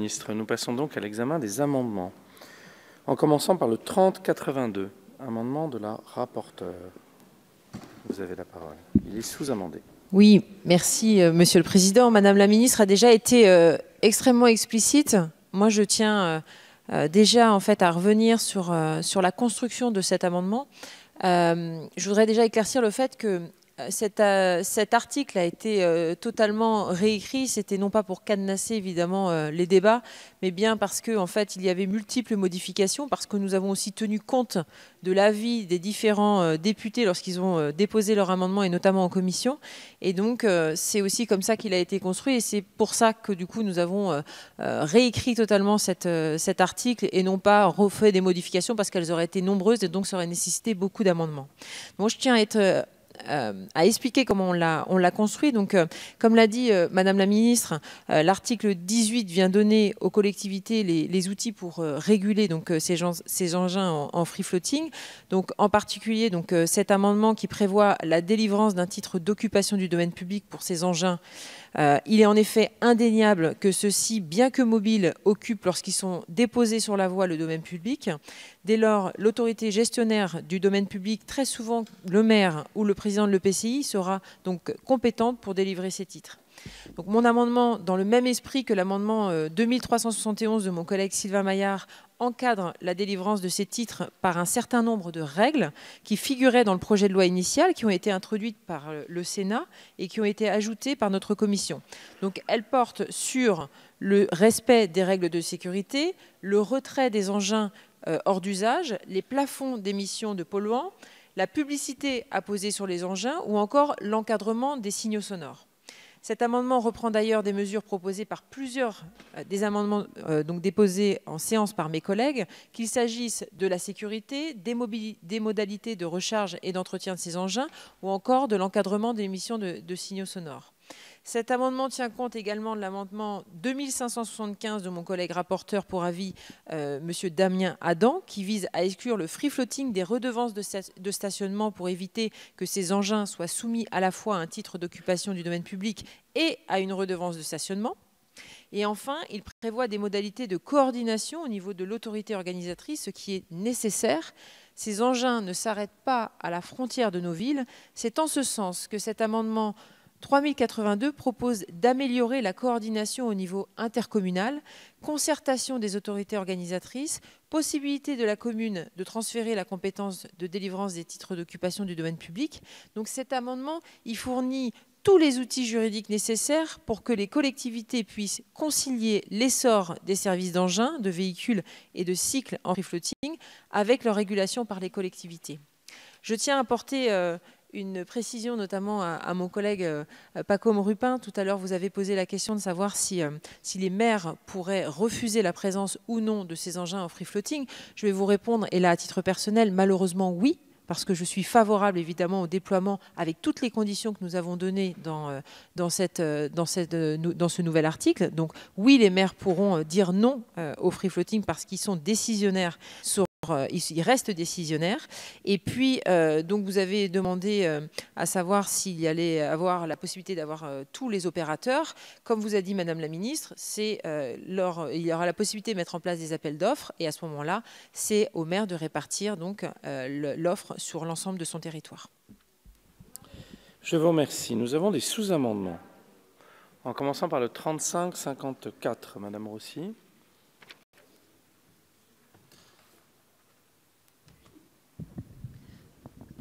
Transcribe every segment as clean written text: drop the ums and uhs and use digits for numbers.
ministre. Nous passons donc à l'examen des amendements. En commençant par le 3082, amendement de la rapporteure. Vous avez la parole. Il est sous-amendé. Oui, merci Monsieur le Président. Madame la ministre a déjà été extrêmement explicite. Moi, je tiens déjà en fait à revenir sur la construction de cet amendement. Je voudrais déjà éclaircir le fait que cet article a été totalement réécrit. C'était non pas pour cadenasser évidemment les débats, mais bien parce que en fait il y avait multiples modifications, parce que nous avons aussi tenu compte de l'avis des différents députés lorsqu'ils ont déposé leur amendement, et notamment en commission. Et donc c'est aussi comme ça qu'il a été construit, et c'est pour ça que du coup nous avons réécrit totalement cet article et non pas refait des modifications, parce qu'elles auraient été nombreuses et donc ça aurait nécessité beaucoup d'amendements. Bon, je tiens à expliquer comment on l'a construit. Donc, comme l'a dit Madame la Ministre, l'article 18 vient donner aux collectivités les outils pour réguler donc ces engins en free floating. Donc, en particulier, donc cet amendement qui prévoit la délivrance d'un titre d'occupation du domaine public pour ces engins. Il est en effet indéniable que ceux-ci, bien que mobiles, occupent lorsqu'ils sont déposés sur la voie le domaine public. Dès lors, l'autorité gestionnaire du domaine public, très souvent le maire ou le président de l'EPCI, sera donc compétente pour délivrer ces titres. Donc mon amendement, dans le même esprit que l'amendement 2371 de mon collègue Sylvain Maillard, encadre la délivrance de ces titres par un certain nombre de règles qui figuraient dans le projet de loi initial, qui ont été introduites par le Sénat et qui ont été ajoutées par notre commission. Donc elles portent sur le respect des règles de sécurité, le retrait des engins hors d'usage, les plafonds d'émissions de polluants, la publicité à poser sur les engins ou encore l'encadrement des signaux sonores. Cet amendement reprend d'ailleurs des mesures proposées par plusieurs des amendements donc déposés en séance par mes collègues, qu'il s'agisse de la sécurité, des modalités de recharge et d'entretien de ces engins ou encore de l'encadrement des émissions de signaux sonores. Cet amendement tient compte également de l'amendement 2575 de mon collègue rapporteur pour avis, M. Damien Adam, qui vise à exclure le free floating des redevances de stationnement pour éviter que ces engins soient soumis à la fois à un titre d'occupation du domaine public et à une redevance de stationnement. Et enfin, il prévoit des modalités de coordination au niveau de l'autorité organisatrice, ce qui est nécessaire. Ces engins ne s'arrêtent pas à la frontière de nos villes. C'est en ce sens que cet amendement 3082 propose d'améliorer la coordination au niveau intercommunal, concertation des autorités organisatrices, possibilité de la commune de transférer la compétence de délivrance des titres d'occupation du domaine public. Donc cet amendement, il fournit tous les outils juridiques nécessaires pour que les collectivités puissent concilier l'essor des services d'engins, de véhicules et de cycles en free floating avec leur régulation par les collectivités. Je tiens à apporter une précision notamment à mon collègue Pacôme Rupin. Tout à l'heure, vous avez posé la question de savoir si les maires pourraient refuser la présence ou non de ces engins en free floating. Je vais vous répondre, et là à titre personnel, malheureusement oui, parce que je suis favorable évidemment au déploiement avec toutes les conditions que nous avons données dans ce nouvel article. Donc oui, les maires pourront dire non au free floating parce qu'ils sont décisionnaires ils restent décisionnaires. Et puis, donc vous avez demandé à savoir s'il y allait avoir la possibilité d'avoir tous les opérateurs. Comme vous a dit Madame la Ministre, il y aura la possibilité de mettre en place des appels d'offres, et à ce moment-là, c'est au maire de répartir donc l'offre sur l'ensemble de son territoire. Je vous remercie. Nous avons des sous-amendements. En commençant par le 3554, Madame Rossi.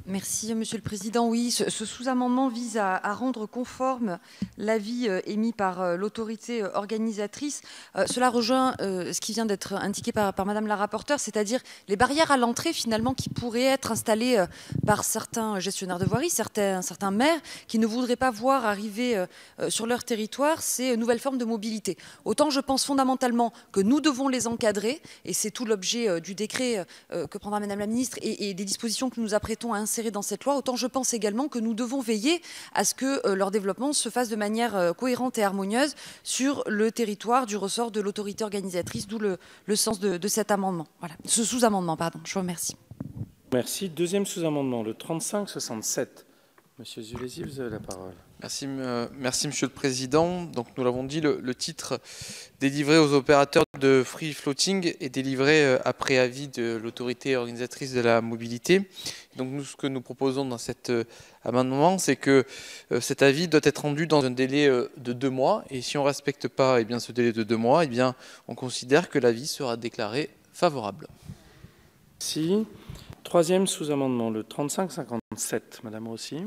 Merci, Monsieur le Président. Oui, ce sous-amendement vise à rendre conforme l'avis émis par l'autorité organisatrice. Cela rejoint ce qui vient d'être indiqué par Madame la rapporteure, c'est-à-dire les barrières à l'entrée finalement qui pourraient être installées par certains gestionnaires de voirie, certains maires qui ne voudraient pas voir arriver sur leur territoire ces nouvelles formes de mobilité. Autant je pense fondamentalement que nous devons les encadrer, et c'est tout l'objet du décret que prendra Madame la Ministre et des dispositions que nous apprêtons à insérer dans cette loi, autant je pense également que nous devons veiller à ce que leur développement se fasse de manière cohérente et harmonieuse sur le territoire du ressort de l'autorité organisatrice, d'où le sens de cet amendement. Voilà, ce sous-amendement, pardon. Je vous remercie. Merci. Deuxième sous-amendement, le 3567. Monsieur Zulesi, vous avez la parole. Merci, Monsieur le Président. Donc, nous l'avons dit, le titre délivré aux opérateurs de free floating est délivré après avis de l'autorité organisatrice de la mobilité. Donc, nous, ce que nous proposons dans cet amendement, c'est que cet avis doit être rendu dans un délai de 2 mois. Et si on ne respecte pas ce délai de 2 mois, on considère que l'avis sera déclaré favorable. Merci. Troisième sous-amendement, le 3557. Madame Rossi.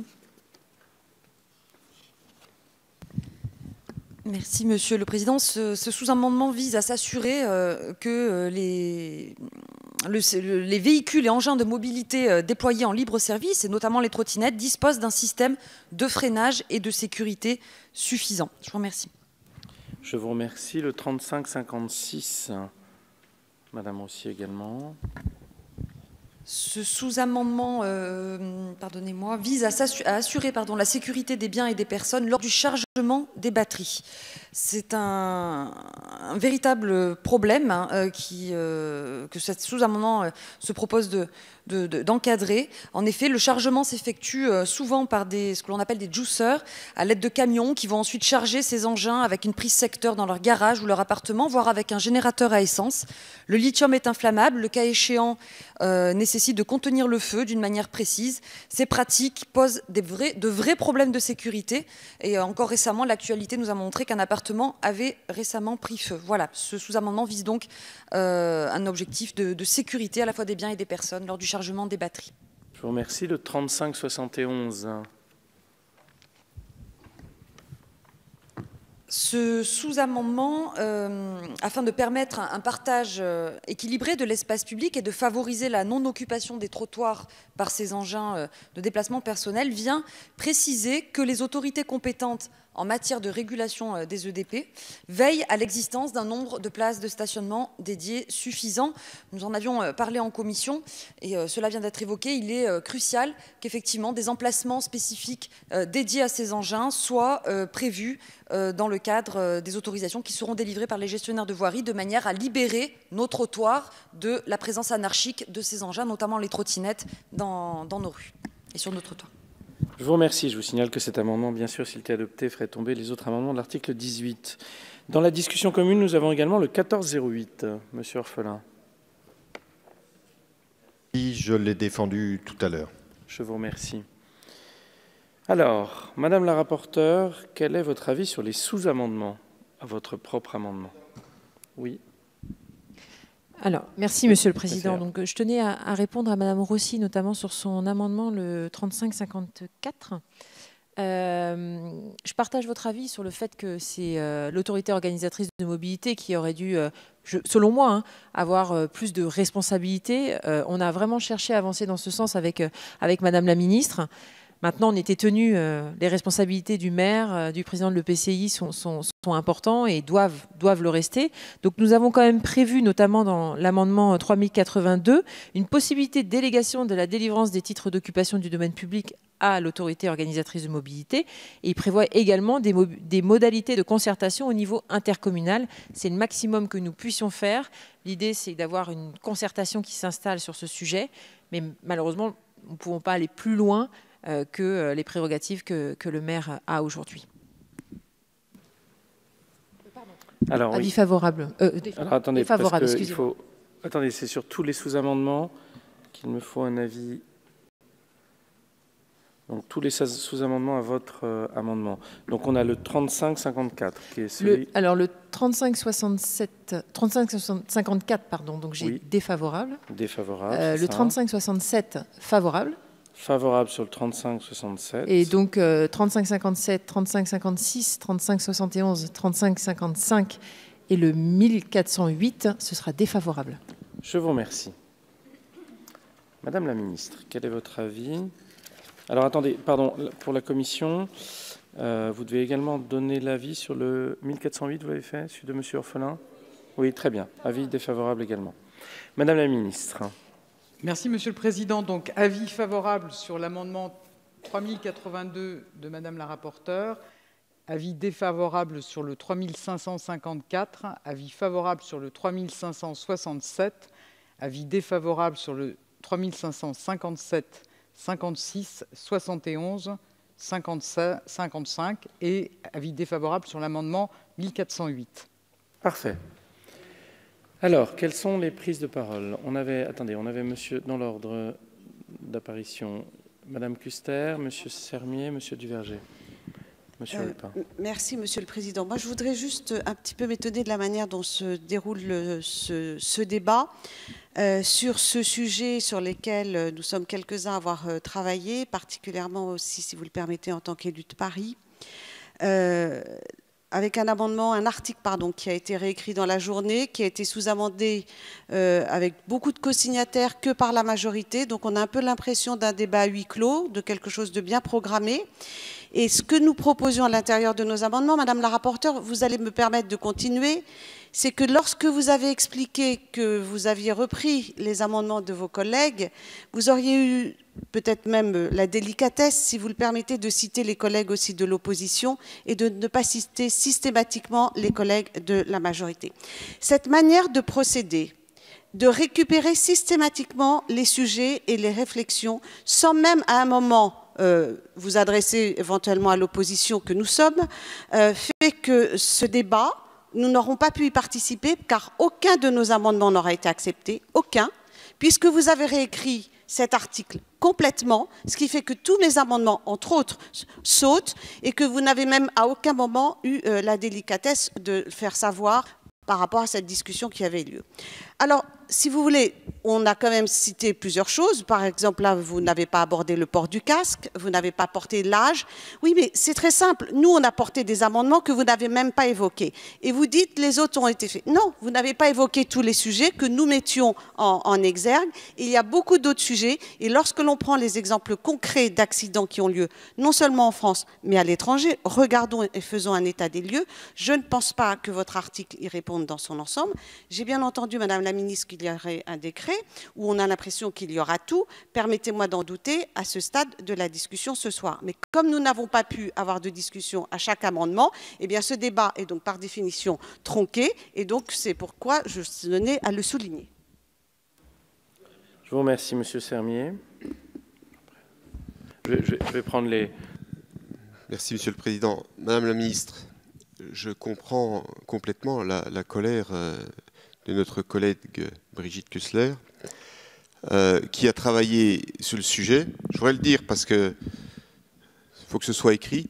Merci, Monsieur le Président. Ce sous-amendement vise à s'assurer que les véhicules et engins de mobilité déployés en libre service, et notamment les trottinettes, disposent d'un système de freinage et de sécurité suffisant. Je vous remercie. Je vous remercie. Le 3556. Madame Rossi également. Ce sous-amendement vise à assurer la sécurité des biens et des personnes lors du chargement des batteries. C'est un véritable problème que ce sous-amendement se propose d'encadrer. En effet, le chargement s'effectue souvent par ce que l'on appelle des juiceurs, à l'aide de camions qui vont ensuite charger ces engins avec une prise secteur dans leur garage ou leur appartement, voire avec un générateur à essence. Le lithium est inflammable, le cas échéant nécessite de contenir le feu d'une manière précise. Ces pratiques posent de vrais problèmes de sécurité. Et encore récemment, l'actualité nous a montré qu'un appartement avait récemment pris feu. Voilà, ce sous-amendement vise donc un objectif de sécurité à la fois des biens et des personnes lors du chargement des batteries. Je vous remercie. Le 3571. Ce sous-amendement, afin de permettre un partage équilibré de l'espace public et de favoriser la non-occupation des trottoirs par ces engins de déplacement personnel, vient préciser que les autorités compétentes en matière de régulation des EDP veillent à l'existence d'un nombre de places de stationnement dédiées suffisant. Nous en avions parlé en commission et cela vient d'être évoqué. Il est crucial qu'effectivement des emplacements spécifiques dédiés à ces engins soient prévus dans le cadre des autorisations qui seront délivrées par les gestionnaires de voirie, de manière à libérer nos trottoirs de la présence anarchique de ces engins, notamment les trottinettes, dans nos rues et sur nos trottoirs. Je vous remercie. Je vous signale que cet amendement, bien sûr, s'il était adopté, ferait tomber les autres amendements de l'article 18. Dans la discussion commune, nous avons également le 1408. Monsieur Orphelin. Oui, je l'ai défendu tout à l'heure. Je vous remercie. Alors, Madame la rapporteure, quel est votre avis sur les sous-amendements à votre propre amendement? Oui. Alors, merci Monsieur le Président. Donc, je tenais à répondre à Madame Rossi, notamment sur son amendement, le 3554. Je partage votre avis sur le fait que c'est l'autorité organisatrice de mobilité qui aurait dû, selon moi, avoir plus de responsabilités. On a vraiment cherché à avancer dans ce sens avec Madame la Ministre. Maintenant, on était tenu, les responsabilités du maire, du président de l'EPCI sont importants et doivent le rester. Donc nous avons quand même prévu, notamment dans l'amendement 3082, une possibilité de délégation de la délivrance des titres d'occupation du domaine public à l'autorité organisatrice de mobilité. Et il prévoit également des modalités de concertation au niveau intercommunal. C'est le maximum que nous puissions faire. L'idée, c'est d'avoir une concertation qui s'installe sur ce sujet. Mais malheureusement, nous ne pouvons pas aller plus loin que les prérogatives que le maire a aujourd'hui. Alors, avis favorable. Alors, attendez, défavorable, excusez-moi. Attendez, c'est sur tous les sous-amendements qu'il me faut un avis. Donc, tous les sous-amendements à votre amendement. Donc, on a le 3554, qui est celui... Alors, le 3554, pardon, donc j'ai oui. Défavorable. Défavorable. Le 3567, favorable. Favorable sur le 3567. Et donc 3557, 3556, 3571, 3555 et le 1408, ce sera défavorable. Je vous remercie. Madame la Ministre, quel est votre avis? Alors attendez, pardon, pour la Commission, vous devez également donner l'avis sur le 1408, vous l'avez fait, celui de Monsieur Orphelin? Oui, très bien. Avis défavorable également. Madame la Ministre. Merci, Monsieur le Président. Donc, avis favorable sur l'amendement 3082 de Madame la rapporteure, avis défavorable sur le 3554, avis favorable sur le 3567, avis défavorable sur le 3557, 56, 71, 55 et avis défavorable sur l'amendement 1408. Parfait. Alors, quelles sont les prises de parole? On avait monsieur, dans l'ordre d'apparition, Madame Kuster, Monsieur Sermier, Monsieur Duverger. Monsieur Lupin. Merci, Monsieur le Président. Moi, je voudrais juste un petit peu m'étonner de la manière dont se déroule ce débat sur ce sujet sur lequel nous sommes quelques-uns à avoir travaillé, particulièrement aussi, si vous le permettez, en tant qu'élu de Paris, avec un article qui a été réécrit dans la journée, qui a été sous-amendé avec beaucoup de co-signataires que par la majorité. Donc on a un peu l'impression d'un débat à huis clos, de quelque chose de bien programmé. Et ce que nous proposions à l'intérieur de nos amendements, Madame la rapporteure, vous allez me permettre de continuer, c'est que lorsque vous avez expliqué que vous aviez repris les amendements de vos collègues, vous auriez eu peut-être même la délicatesse, si vous le permettez, de citer les collègues aussi de l'opposition et de ne pas citer systématiquement les collègues de la majorité. Cette manière de procéder, de récupérer systématiquement les sujets et les réflexions, sans même à un moment vous adresser éventuellement à l'opposition que nous sommes, fait que ce débat, nous n'aurons pas pu y participer car aucun de nos amendements n'aura été accepté, aucun, puisque vous avez réécrit cet article complètement, ce qui fait que tous mes amendements, entre autres, sautent et que vous n'avez même à aucun moment eu la délicatesse de faire savoir par rapport à cette discussion qui avait lieu. Alors, si vous voulez, on a quand même cité plusieurs choses. Par exemple, là, vous n'avez pas abordé le port du casque, vous n'avez pas porté l'âge. Oui, mais c'est très simple. Nous, on a porté des amendements que vous n'avez même pas évoqués. Et vous dites, les autres ont été faits. Non, vous n'avez pas évoqué tous les sujets que nous mettions en exergue. Il y a beaucoup d'autres sujets. Et lorsque l'on prend les exemples concrets d'accidents qui ont lieu, non seulement en France, mais à l'étranger, regardons et faisons un état des lieux. Je ne pense pas que votre article y réponde dans son ensemble. J'ai bien entendu, Madame la Ministre, qu'il y aurait un décret où on a l'impression qu'il y aura tout. Permettez-moi d'en douter à ce stade de la discussion ce soir. Mais comme nous n'avons pas pu avoir de discussion à chaque amendement, eh bien ce débat est donc par définition tronqué et donc c'est pourquoi je tenais à le souligner. Je vous remercie, Monsieur Sermier. Je vais prendre les... Merci, Monsieur le Président. Madame la Ministre, je comprends complètement la colère de notre collègue Brigitte Kussler, qui a travaillé sur le sujet. Je voudrais le dire parce qu'il faut que ce soit écrit,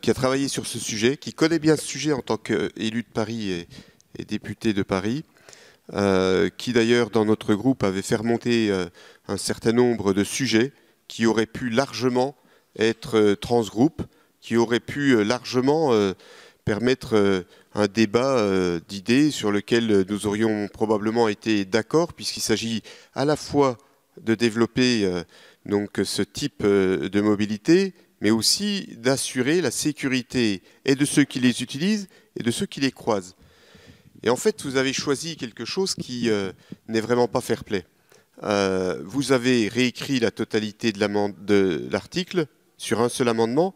qui a travaillé sur ce sujet, qui connaît bien ce sujet en tant qu'élu de Paris et député de Paris, qui d'ailleurs dans notre groupe avait fait remonter un certain nombre de sujets qui auraient pu largement être transgroupes, qui auraient pu largement permettre un débat d'idées sur lequel nous aurions probablement été d'accord, puisqu'il s'agit à la fois de développer donc ce type de mobilité, mais aussi d'assurer la sécurité et de ceux qui les utilisent et de ceux qui les croisent. Et en fait, vous avez choisi quelque chose qui n'est vraiment pas fair-play. Vous avez réécrit la totalité de l'article sur un seul amendement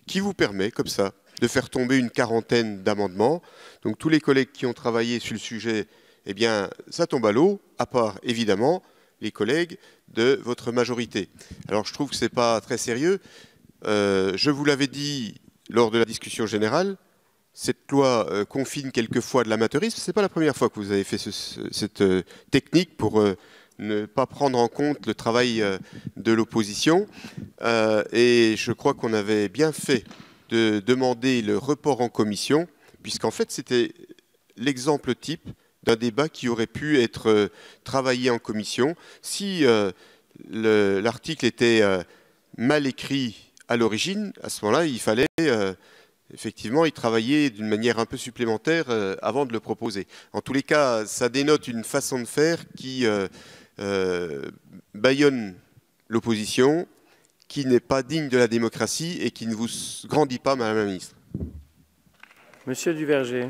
qui vous permet, comme ça, de faire tomber une quarantaine d'amendements. Donc tous les collègues qui ont travaillé sur le sujet, eh bien, ça tombe à l'eau, à part, évidemment, les collègues de votre majorité. Alors je trouve que ce n'est pas très sérieux. Je vous l'avais dit lors de la discussion générale, cette loi confine quelquefois de l'amateurisme. Ce n'est pas la première fois que vous avez fait cette technique pour ne pas prendre en compte le travail de l'opposition. Et je crois qu'on avait bien fait de demander le report en commission, puisqu'en fait c'était l'exemple type d'un débat qui aurait pu être travaillé en commission si l'article était mal écrit à l'origine. À ce moment-là, il fallait effectivement y travailler d'une manière un peu supplémentaire avant de le proposer. En tous les cas, ça dénote une façon de faire qui bâillonne l'opposition, qui n'est pas digne de la démocratie et qui ne vous grandit pas, Madame la Ministre. Monsieur Duverger.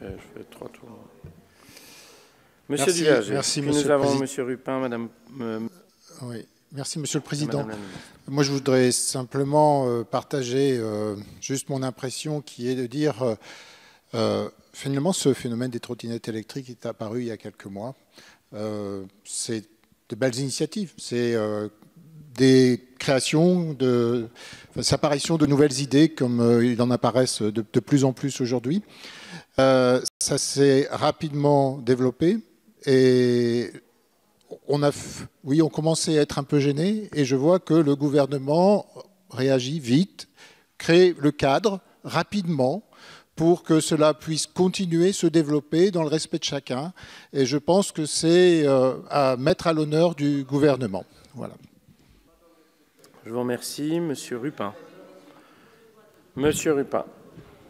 Je fais 3 tours. Monsieur Duverger. Merci, puis nous avons Monsieur Rupin, Madame... Oui. Merci, Monsieur le Président. Moi, je voudrais simplement partager juste mon impression qui est de dire... finalement, ce phénomène des trottinettes électriques est apparu il y a quelques mois. c'est de belles initiatives. C'est des créations, apparition de nouvelles idées comme il en apparaissent de plus en plus aujourd'hui. Ça s'est rapidement développé et on commençait à être un peu gêné et je vois que le gouvernement réagit vite, crée le cadre rapidement pour que cela puisse continuer, se développer dans le respect de chacun. Et je pense que c'est à mettre à l'honneur du gouvernement. Voilà. Je vous remercie. Monsieur Rupin. Monsieur Rupin.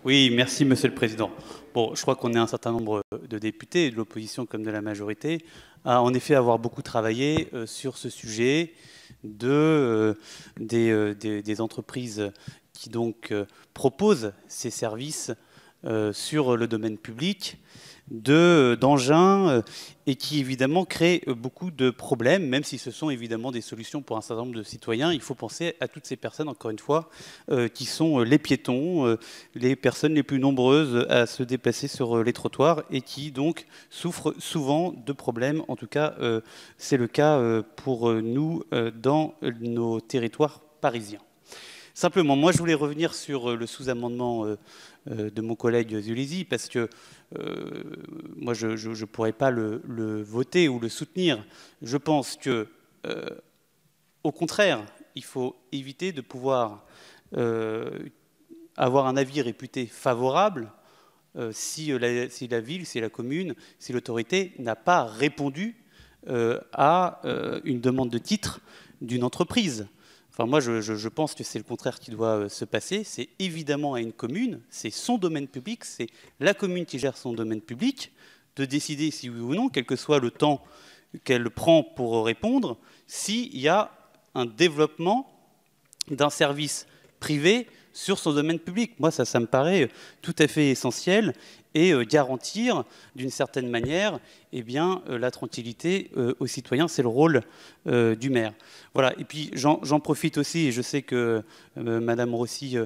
Oui, merci Monsieur le Président. Bon, je crois qu'on est un certain nombre de députés, de l'opposition comme de la majorité, à en effet avoir beaucoup travaillé sur ce sujet des entreprises qui donc proposent ces services sur le domaine public, d'engins et qui évidemment créent beaucoup de problèmes, même si ce sont évidemment des solutions pour un certain nombre de citoyens. Il faut penser à toutes ces personnes, encore une fois, qui sont les piétons, les personnes les plus nombreuses à se déplacer sur les trottoirs et qui donc souffrent souvent de problèmes. En tout cas, c'est le cas pour nous dans nos territoires parisiens. Simplement, moi je voulais revenir sur le sous-amendement de mon collègue Zulesi, parce que moi je ne pourrais pas le voter ou le soutenir. Je pense que, au contraire, il faut éviter de pouvoir avoir un avis réputé favorable si la ville, si la commune, si l'autorité n'a pas répondu à une demande de titre d'une entreprise. Enfin, moi, je pense que c'est le contraire qui doit se passer. C'est évidemment à une commune, c'est son domaine public, c'est la commune qui gère son domaine public, de décider si oui ou non, quel que soit le temps qu'elle prend pour répondre, s'il y a un développement d'un service privé sur son domaine public. Moi, ça me paraît tout à fait essentiel et garantir d'une certaine manière la tranquillité aux citoyens. C'est le rôle du maire. Voilà. Et puis j'en profite aussi, et je sais que Madame Rossi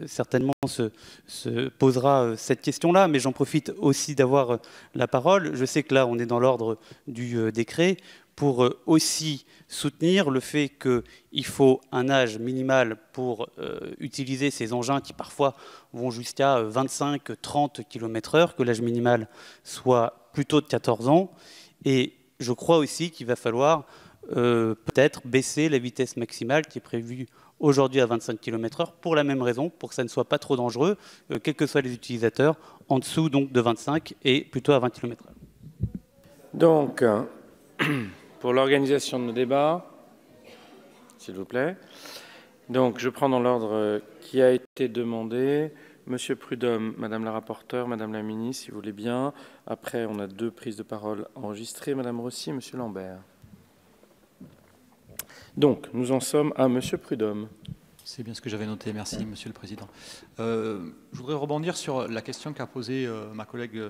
certainement se posera cette question-là, mais j'en profite aussi d'avoir la parole. Je sais que là, on est dans l'ordre du décret, pour aussi soutenir le fait qu'il faut un âge minimal pour utiliser ces engins qui parfois vont jusqu'à 25-30 km/h, que l'âge minimal soit plutôt de 14 ans. Et je crois aussi qu'il va falloir peut-être baisser la vitesse maximale qui est prévue aujourd'hui à 25 km/h pour la même raison, pour que ça ne soit pas trop dangereux, quels que soient les utilisateurs, en dessous donc de 25 et plutôt à 20 km/h. Donc, pour l'organisation de nos débats, s'il vous plaît. Donc, je prends dans l'ordre qui a été demandé. Monsieur Prudhomme, Madame la rapporteure, Madame la ministre, si vous voulez bien. Après, on a 2 prises de parole enregistrées. Madame Rossi et Monsieur Lambert. Donc, nous en sommes à Monsieur Prudhomme. C'est bien ce que j'avais noté. Merci, Monsieur le Président. Je voudrais rebondir sur la question qu'a posée ma collègue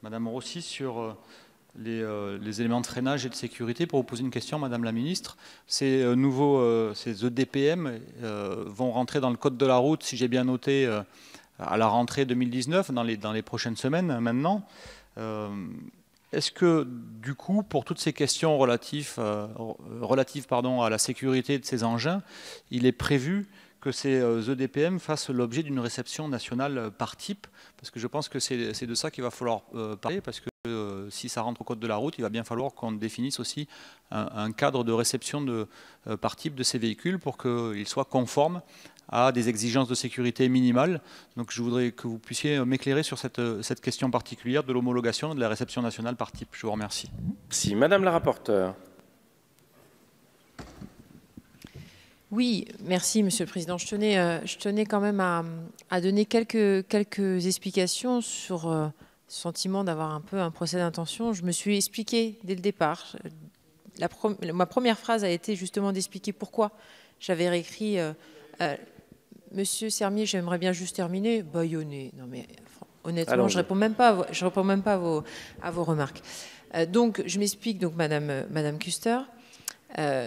Madame Rossi sur les éléments de freinage et de sécurité. Pour vous poser une question, Madame la Ministre, ces EDPM vont rentrer dans le Code de la route, si j'ai bien noté, à la rentrée 2019, dans les prochaines semaines maintenant. Est-ce que, du coup, pour toutes ces questions relatives à la sécurité de ces engins, il est prévu que ces EDPM fassent l'objet d'une réception nationale par type? Parce que je pense que c'est de ça qu'il va falloir parler, parce que si ça rentre au code de la route, il va bien falloir qu'on définisse aussi un cadre de réception par type de ces véhicules pour qu'ils soient conformes à des exigences de sécurité minimales. Donc je voudrais que vous puissiez m'éclairer sur cette question particulière de l'homologation de la réception nationale par type. Je vous remercie. Merci. Madame la rapporteure. Oui, merci Monsieur le Président. Je tenais quand même à donner quelques explications sur ce sentiment d'avoir un peu un procès d'intention. Je me suis expliqué dès le départ. Ma première phrase a été justement d'expliquer pourquoi j'avais réécrit Monsieur Sermier, j'aimerais bien juste terminer. Baïonné. Non mais honnêtement, je réponds même pas à vos remarques. Donc je m'explique, donc Madame Kuster.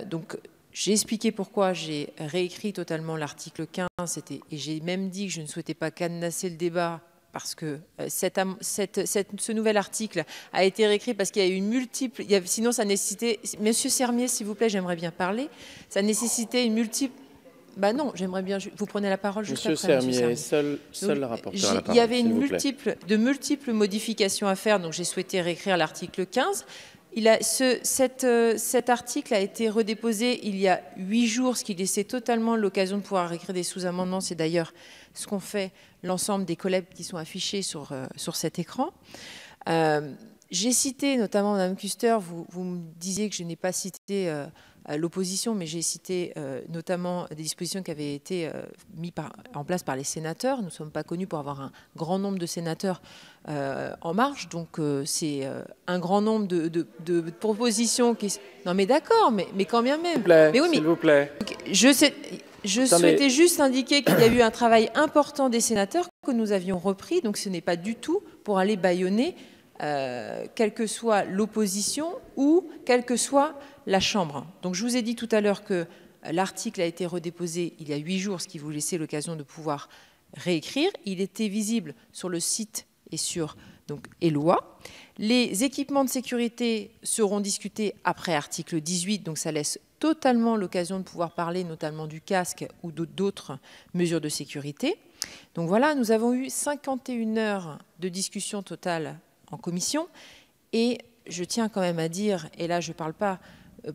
Donc j'ai expliqué pourquoi j'ai réécrit totalement l'article 15, et j'ai même dit que je ne souhaitais pas cadenasser le débat parce que ce nouvel article a été réécrit parce qu'il y a eu une multiple... sinon, ça nécessitait... Monsieur Sermier, s'il vous plaît, j'aimerais bien parler. Ça nécessitait une multiple... Ben non, j'aimerais bien... Vous prenez la parole juste après. Monsieur Sermier, seul le rapporteur a la parole. Il y avait de multiples modifications à faire, donc j'ai souhaité réécrire l'article 15. Cet article a été redéposé il y a 8 jours, ce qui laissait totalement l'occasion de pouvoir réécrire des sous-amendements. C'est d'ailleurs ce qu'ont fait l'ensemble des collègues qui sont affichés sur cet écran. J'ai cité notamment, Madame Kuster, vous me disiez que je n'ai pas cité l'opposition, mais j'ai cité notamment des dispositions qui avaient été mises en place par les sénateurs. Nous ne sommes pas connus pour avoir un grand nombre de sénateurs en marche, donc c'est un grand nombre de propositions qui... Non mais d'accord, mais quand bien même. S'il vous plaît. Je souhaitais juste indiquer qu'il y a eu un travail important des sénateurs que nous avions repris, donc ce n'est pas du tout pour aller bâillonner quelle que soit l'opposition ou quelle que soit la Chambre. Donc je vous ai dit tout à l'heure que l'article a été redéposé il y a 8 jours, ce qui vous laissait l'occasion de pouvoir réécrire. Il était visible sur le site et sur Eloi. Les équipements de sécurité seront discutés après article 18, donc ça laisse totalement l'occasion de pouvoir parler notamment du casque ou d'autres mesures de sécurité. Donc voilà, nous avons eu 51 heures de discussion totale en commission et je tiens quand même à dire, et là je ne parle pas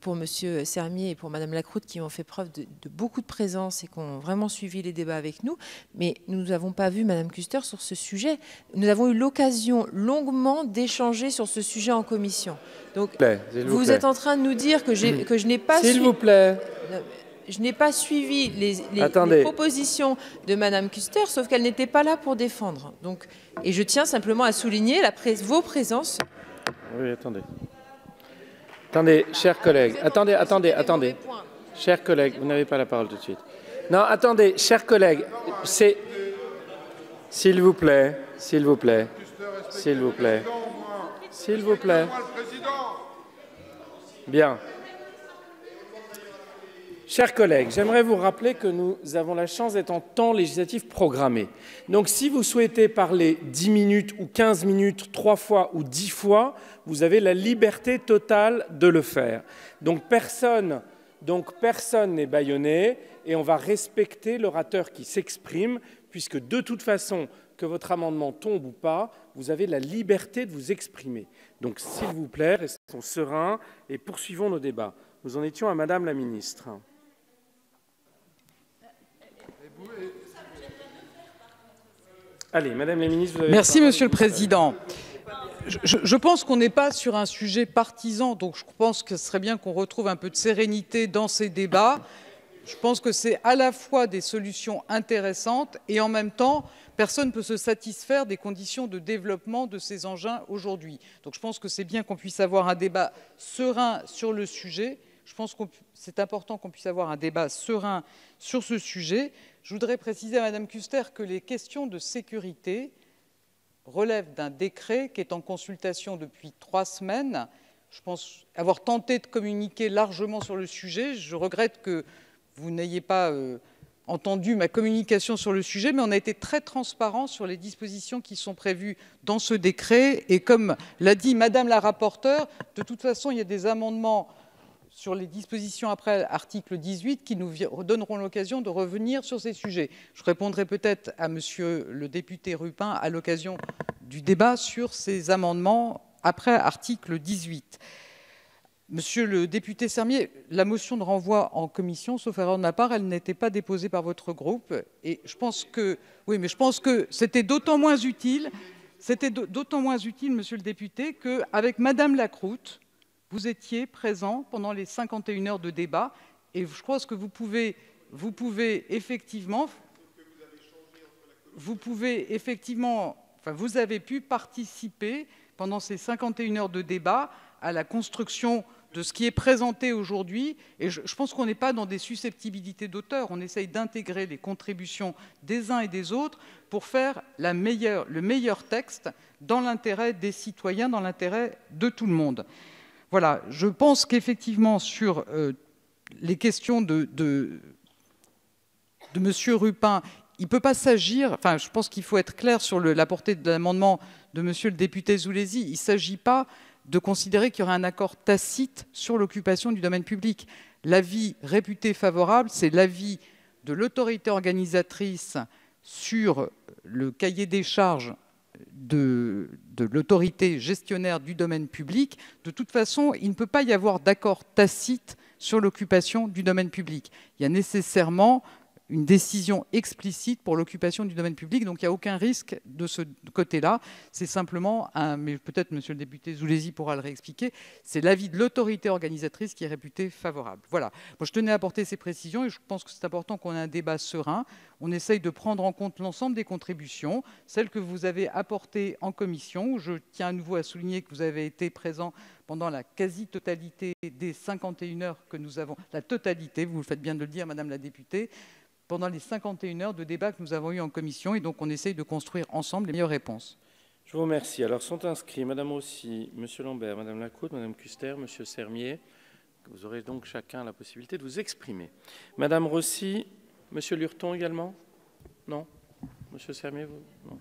pour M. Sermier et pour Mme Lacroute qui ont fait preuve de beaucoup de présence et qui ont vraiment suivi les débats avec nous, mais nous n'avons pas vu Mme Kuster sur ce sujet. Nous avons eu l'occasion longuement d'échanger sur ce sujet en commission. Donc vous êtes en train de nous dire que je n'ai pas... S'il vous plaît. Je n'ai pas suivi les propositions de Mme Kuster, sauf qu'elle n'était pas là pour défendre. Donc, et je tiens simplement à souligner vos présences. Oui, attendez. Attendez, chers collègues. Attendez. Chers collègues, vous n'avez pas la parole tout de suite. Non, attendez, chers collègues. S'il vous plaît. Bien. Chers collègues, j'aimerais vous rappeler que nous avons la chance d'être en temps législatif programmé. Donc si vous souhaitez parler 10 minutes ou 15 minutes, 3 fois ou 10 fois, vous avez la liberté totale de le faire. Donc personne n'est bâillonné et on va respecter l'orateur qui s'exprime, puisque de toute façon, que votre amendement tombe ou pas, vous avez la liberté de vous exprimer. Donc s'il vous plaît, restons sereins et poursuivons nos débats. Nous en étions à Madame la Ministre. Allez, Madame la Ministre, vous avez... Merci, Monsieur le Président. Je pense qu'on n'est pas sur un sujet partisan, donc je pense que ce serait bien qu'on retrouve un peu de sérénité dans ces débats. Je pense que c'est à la fois des solutions intéressantes et en même temps, personne ne peut se satisfaire des conditions de développement de ces engins aujourd'hui. Donc je pense que c'est bien qu'on puisse avoir un débat serein sur le sujet. Je pense que c'est important qu'on puisse avoir un débat serein sur ce sujet. Je voudrais préciser à Mme Kuster que les questions de sécurité relèvent d'un décret qui est en consultation depuis 3 semaines. Je pense avoir tenté de communiquer largement sur le sujet. Je regrette que vous n'ayez pas entendu ma communication sur le sujet, mais on a été très transparent sur les dispositions qui sont prévues dans ce décret. Et comme l'a dit Madame la rapporteure, de toute façon, il y a des amendements sur les dispositions après l'article 18 qui nous donneront l'occasion de revenir sur ces sujets. Je répondrai peut-être à Monsieur le député Rupin à l'occasion du débat sur ces amendements après article 18. Monsieur le député Sermier, la motion de renvoi en commission, sauf erreur de ma part, elle n'était pas déposée par votre groupe. Et je pense que, oui, mais je pense que c'était d'autant moins utile, monsieur le député, qu'avec Madame Lacroute, vous étiez présent pendant les 51 heures de débat. Et je pense que vous pouvez effectivement, vous avez pu participer pendant ces 51 heures de débat à la construction de ce qui est présenté aujourd'hui. Et je pense qu'on n'est pas dans des susceptibilités d'auteur. On essaye d'intégrer les contributions des uns et des autres pour faire le meilleur texte dans l'intérêt des citoyens, dans l'intérêt de tout le monde. Voilà, je pense qu'effectivement, sur les questions de M. Rupin, il ne peut pas s'agir, enfin je pense qu'il faut être clair sur la portée de l'amendement de monsieur le député Zulesi, il ne s'agit pas de considérer qu'il y aurait un accord tacite sur l'occupation du domaine public. L'avis réputé favorable, c'est l'avis de l'autorité organisatrice sur le cahier des charges de l'autorité gestionnaire du domaine public. De toute façon, il ne peut pas y avoir d'accord tacite sur l'occupation du domaine public. Il y a nécessairement une décision explicite pour l'occupation du domaine public, donc il n'y a aucun risque de ce côté-là. C'est simplement, mais peut-être monsieur le député Zulesi pourra le réexpliquer, c'est l'avis de l'autorité organisatrice qui est réputé favorable. Voilà. Moi, je tenais à apporter ces précisions et je pense que c'est important qu'on ait un débat serein. On essaye de prendre en compte l'ensemble des contributions, celles que vous avez apportées en commission. Je tiens à nouveau à souligner que vous avez été présent pendant la quasi-totalité des 51 heures que nous avons, la totalité, vous faites bien de le dire, madame la députée, pendant les 51 heures de débat que nous avons eu en commission, et donc on essaye de construire ensemble les meilleures réponses. Je vous remercie. Alors sont inscrits madame Rossi, monsieur Lambert, madame Lacroute, madame Kuster, monsieur Sermier. Vous aurez donc chacun la possibilité de vous exprimer. Madame Rossi, monsieur Lurton également? Non? Monsieur Sermier, vous? Non.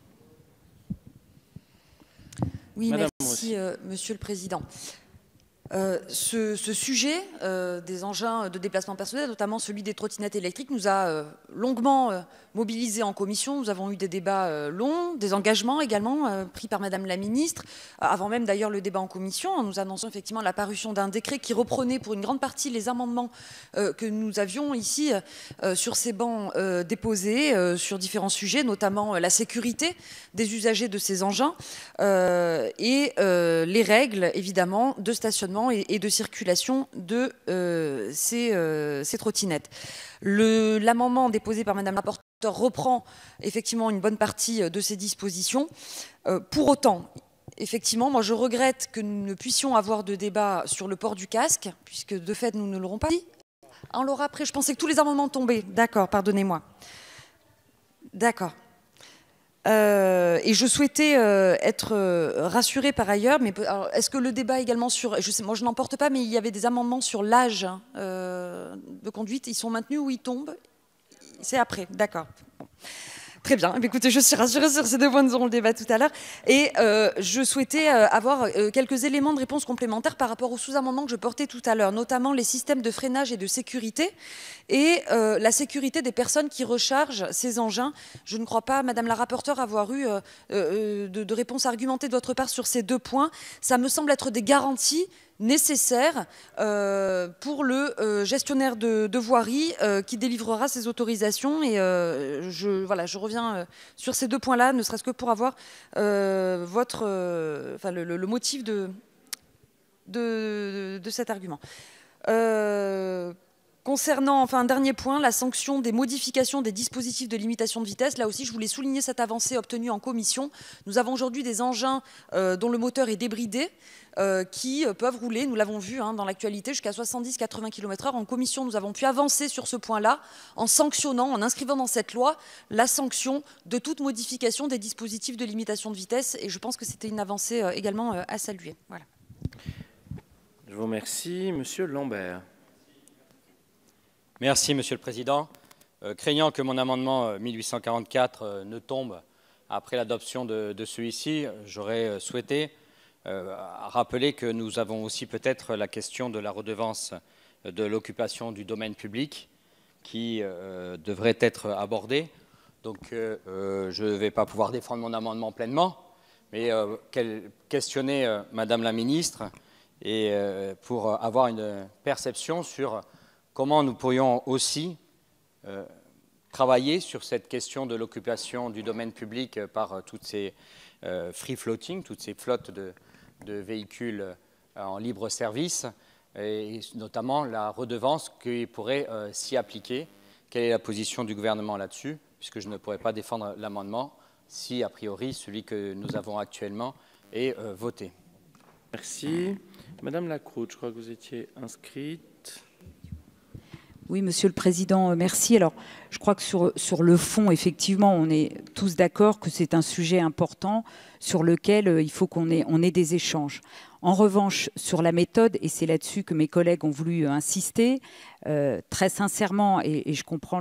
Oui, madame merci monsieur le président. Ce sujet des engins de déplacement personnel, notamment celui des trottinettes électriques, nous a longuement mobilisés en commission. Nous avons eu des débats longs, des engagements également pris par Madame la Ministre, avant même d'ailleurs le débat en commission, en nous annonçant effectivement la parution d'un décret qui reprenait pour une grande partie les amendements que nous avions ici sur ces bancs déposés sur différents sujets, notamment la sécurité des usagers de ces engins et les règles évidemment de stationnement et de circulation de ces trottinettes. L'amendement déposé par Madame la rapporteure reprend effectivement une bonne partie de ces dispositions. Pour autant, effectivement, moi je regrette que nous ne puissions avoir de débat sur le port du casque, puisque de fait nous ne l'aurons pas dit. On l'aura après, je pensais que tous les amendements tombaient. D'accord, pardonnez-moi. D'accord. Et je souhaitais être rassurée par ailleurs, mais est-ce que le débat également sur, je sais, moi je n'en porte pas, mais il y avait des amendements sur l'âge de conduite, ils sont maintenus ou ils tombent? C'est après, d'accord. Bon. Très bien. Écoutez, je suis rassurée sur ces deux points, nous aurons le débat tout à l'heure. Et je souhaitais avoir quelques éléments de réponse complémentaires par rapport aux sous-amendements que je portais tout à l'heure, notamment les systèmes de freinage et de sécurité et la sécurité des personnes qui rechargent ces engins. Je ne crois pas, Madame la rapporteure, avoir eu de réponse argumentée de votre part sur ces deux points. Ça me semble être des garanties nécessaire pour le gestionnaire de voirie qui délivrera ces autorisations. Et je reviens sur ces deux points-là, ne serait-ce que pour avoir le motif de cet argument. Concernant, enfin un dernier point, la sanction des modifications des dispositifs de limitation de vitesse, là aussi je voulais souligner cette avancée obtenue en commission. Nous avons aujourd'hui des engins dont le moteur est débridé, qui peuvent rouler, nous l'avons vu dans l'actualité, jusqu'à 70-80 km/h. En commission, nous avons pu avancer sur ce point-là en sanctionnant, en inscrivant dans cette loi la sanction de toute modification des dispositifs de limitation de vitesse. Et je pense que c'était une avancée également à saluer. Voilà. Je vous remercie. Monsieur Lambert. Merci, Monsieur le Président. Craignant que mon amendement 1844 ne tombe après l'adoption de celui-ci, j'aurais souhaité rappeler que nous avons aussi peut-être la question de la redevance de l'occupation du domaine public qui devrait être abordée. Donc je ne vais pas pouvoir défendre mon amendement pleinement, mais questionner Madame la Ministre et pour avoir une perception sur comment nous pourrions aussi travailler sur cette question de l'occupation du domaine public par toutes ces free floating, toutes ces flottes de véhicules en libre service, et notamment la redevance qui pourrait s'y appliquer. Quelle est la position du gouvernement là-dessus, puisque je ne pourrais pas défendre l'amendement si, a priori, celui que nous avons actuellement est voté. Merci. Madame Lacroute, je crois que vous étiez inscrite. Oui, Monsieur le Président, merci. Alors, je crois que sur le fond, effectivement, on est tous d'accord que c'est un sujet important sur lequel il faut qu'on ait des échanges. En revanche, sur la méthode, et c'est là-dessus que mes collègues ont voulu insister, très sincèrement, et je comprends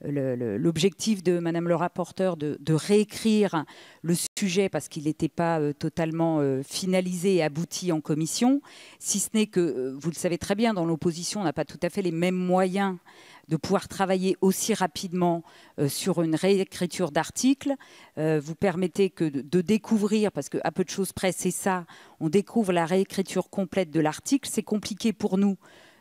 l'objectif de Madame le rapporteur de réécrire le sujet parce qu'il n'était pas totalement finalisé et abouti en commission, si ce n'est que, vous le savez très bien, dans l'opposition, on n'a pas tout à fait les mêmes moyens de pouvoir travailler aussi rapidement sur une réécriture d'articles. Vous permettez que de découvrir, parce qu'à peu de choses près, c'est ça, on découvre la réécriture complète de l'article. C'est compliqué pour nous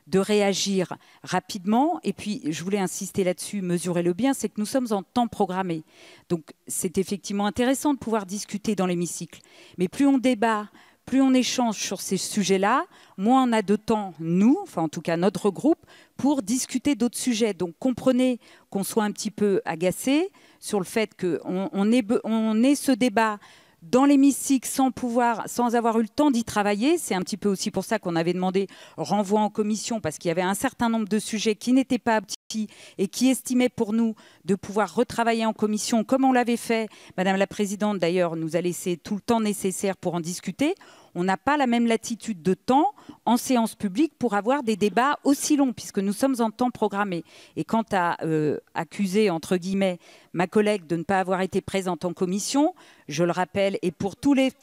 de réagir rapidement. Et puis, je voulais insister là-dessus, mesurez-le bien, c'est que nous sommes en temps programmé. Donc, c'est effectivement intéressant de pouvoir discuter dans l'hémicycle. Mais plus on débat, plus on échange sur ces sujets-là, moins on a de temps, nous, enfin en tout cas notre groupe, pour discuter d'autres sujets. Donc comprenez qu'on soit un petit peu agacé sur le fait qu'on ait ce débat dans l'hémicycle sans avoir eu le temps d'y travailler. C'est un petit peu aussi pour ça qu'on avait demandé renvoi en commission, parce qu'il y avait un certain nombre de sujets qui n'étaient pas aboutis et qui estimaient pour nous de pouvoir retravailler en commission, comme on l'avait fait. Madame la Présidente, d'ailleurs, nous a laissé tout le temps nécessaire pour en discuter. On n'a pas la même latitude de temps en séance publique pour avoir des débats aussi longs, puisque nous sommes en temps programmé. Et quant à accuser, entre guillemets, ma collègue de ne pas avoir été présente en commission, je le rappelle, et pour tous les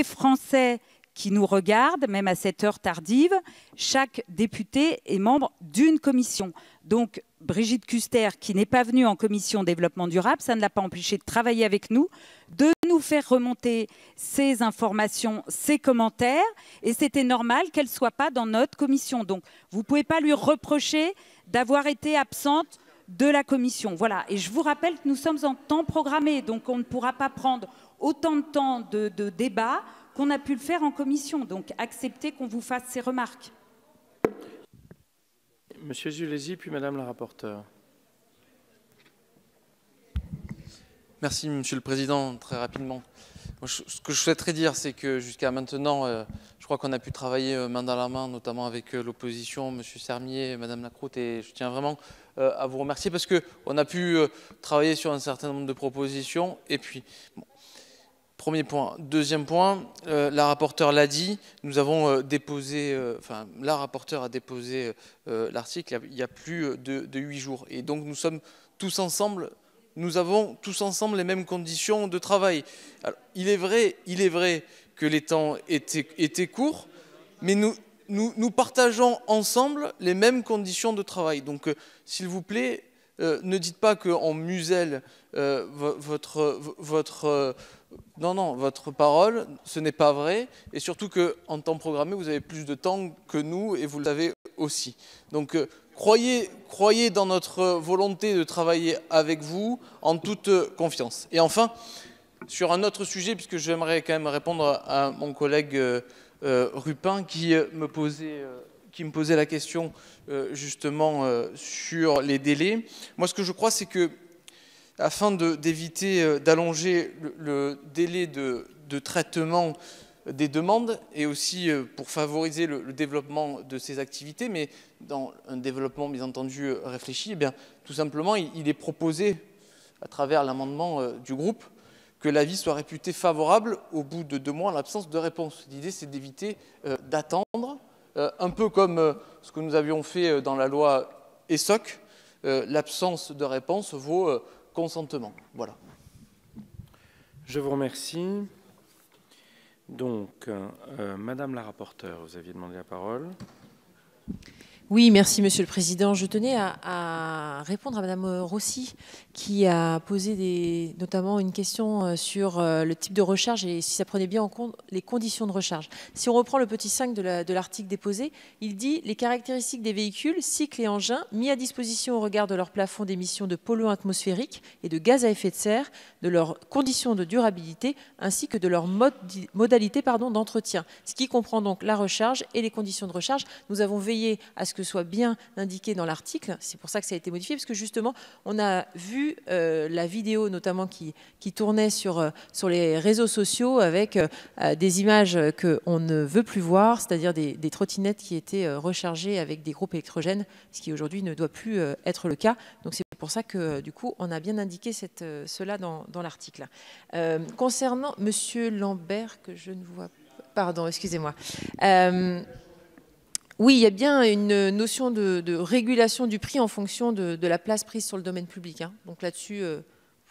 Français qui nous regardent, même à cette heure tardive, chaque député est membre d'une commission. Donc, Brigitte Kuster, qui n'est pas venue en commission développement durable, ça ne l'a pas empêché de travailler avec nous, de nous faire remonter ces informations, ces commentaires, et c'était normal qu'elle ne soit pas dans notre commission. Donc, vous ne pouvez pas lui reprocher d'avoir été absente de la commission. Voilà. Et je vous rappelle que nous sommes en temps programmé, donc on ne pourra pas prendre autant de temps de débat qu'on a pu le faire en commission. Donc, acceptez qu'on vous fasse ces remarques. Monsieur Zulesi, puis Madame la rapporteure. Merci, Monsieur le Président. Très rapidement. Ce que je souhaiterais dire, c'est que jusqu'à maintenant, je crois qu'on a pu travailler main dans la main, notamment avec l'opposition, Monsieur Sermier, Madame Lacroute, et je tiens vraiment à vous remercier parce qu'on a pu travailler sur un certain nombre de propositions. Et puis, bon, premier point. Deuxième point, la rapporteure l'a dit, nous avons déposé, la rapporteure a déposé l'article il y a plus de 8 jours. Et donc nous sommes tous ensemble, nous avons tous ensemble les mêmes conditions de travail. Alors, il est vrai que les temps étaient courts, mais nous partageons ensemble les mêmes conditions de travail. Donc, s'il vous plaît, ne dites pas qu'on muselle votre parole, ce n'est pas vrai. Et surtout qu'en temps programmé, vous avez plus de temps que nous et vous le savez aussi. Donc, croyez dans notre volonté de travailler avec vous en toute confiance. Et enfin, sur un autre sujet, puisque j'aimerais quand même répondre à mon collègue Rupin qui me posait la question justement sur les délais. Moi, ce que je crois, c'est que afin d'éviter d'allonger le délai de traitement des demandes et aussi pour favoriser le développement de ces activités, mais dans un développement bien entendu réfléchi, eh bien, tout simplement il est proposé à travers l'amendement du groupe que l'avis soit réputé favorable au bout de 2 mois en l'absence de réponse. L'idée, c'est d'éviter d'attendre, un peu comme ce que nous avions fait dans la loi ESSOC, l'absence de réponse vaut consentement. Voilà. Je vous remercie. Donc, Madame la rapporteure, vous aviez demandé la parole. Oui, merci Monsieur le Président. Je tenais à répondre à Madame Rossi qui a posé notamment une question sur le type de recharge et si ça prenait bien en compte les conditions de recharge. Si on reprend le petit 5 de l'article déposé, il dit « Les caractéristiques des véhicules, cycles et engins mis à disposition au regard de leur plafond d'émissions de polluants atmosphériques et de gaz à effet de serre, de leurs conditions de durabilité ainsi que de leur modalité d'entretien ». Ce qui comprend donc la recharge et les conditions de recharge. Nous avons veillé à ce que soit bien indiqué dans l'article. C'est pour ça que ça a été modifié, parce que justement, on a vu la vidéo notamment qui tournait sur les réseaux sociaux avec des images qu'on ne veut plus voir, c'est-à-dire des trottinettes qui étaient rechargées avec des groupes électrogènes, ce qui aujourd'hui ne doit plus être le cas. Donc c'est pour ça que du coup, on a bien indiqué cela dans l'article. Concernant Monsieur Lambert, que je ne vois pas. Pardon, excusez-moi. Oui, il y a bien une notion de régulation du prix en fonction de la place prise sur le domaine public. Hein. Donc là-dessus,